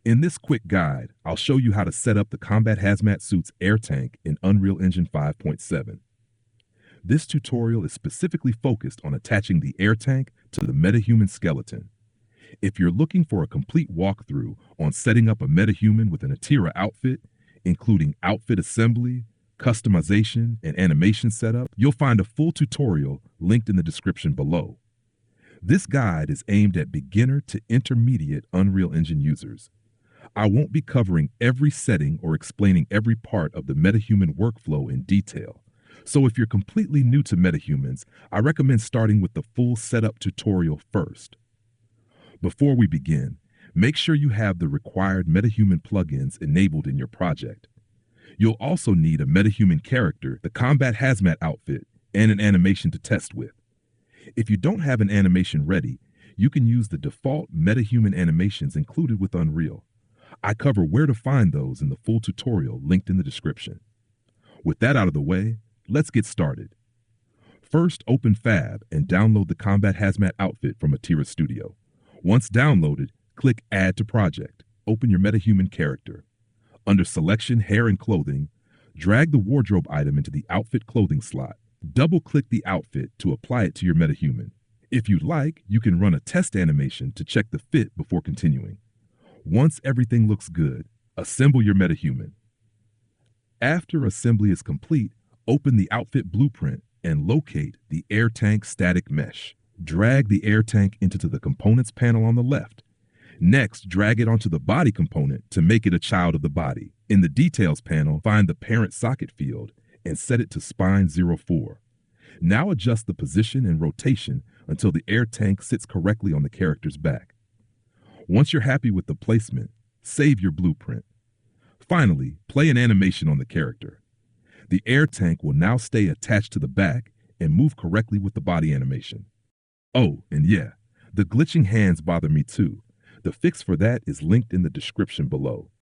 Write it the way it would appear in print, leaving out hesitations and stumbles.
In this quick guide, I'll show you how to set up the Combat Hazmat suit's air tank in Unreal Engine 5.7. This tutorial is specifically focused on attaching the air tank to the MetaHuman skeleton. If you're looking for a complete walkthrough on setting up a MetaHuman with an Atira outfit, including outfit assembly, customization, and animation setup, you'll find a full tutorial linked in the description below. This guide is aimed at beginner to intermediate Unreal Engine users. I won't be covering every setting or explaining every part of the MetaHuman workflow in detail. So if you're completely new to MetaHumans, I recommend starting with the full setup tutorial first. Before we begin, make sure you have the required MetaHuman plugins enabled in your project. You'll also need a MetaHuman character, the Combat Hazmat outfit, and an animation to test with. If you don't have an animation ready, you can use the default MetaHuman animations included with Unreal. I cover where to find those in the full tutorial linked in the description. With that out of the way, let's get started. First, open Fab and download the Combat Hazmat outfit from Atira Studio. Once downloaded, click Add to Project. Open your MetaHuman character. Under Selection, Hair and Clothing, drag the wardrobe item into the Outfit Clothing slot. Double-click the outfit to apply it to your MetaHuman. If you'd like, you can run a test animation to check the fit before continuing. Once everything looks good, assemble your MetaHuman. After assembly is complete, open the outfit blueprint and locate the air tank static mesh. Drag the air tank into the components panel on the left. Next, drag it onto the body component to make it a child of the body. In the details panel, find the parent socket field and set it to spine 04. Now adjust the position and rotation until the air tank sits correctly on the character's back. Once you're happy with the placement, save your blueprint. Finally, play an animation on the character. The air tank will now stay attached to the back and move correctly with the body animation. Oh, and yeah, the glitching hands bother me too. The fix for that is linked in the description below.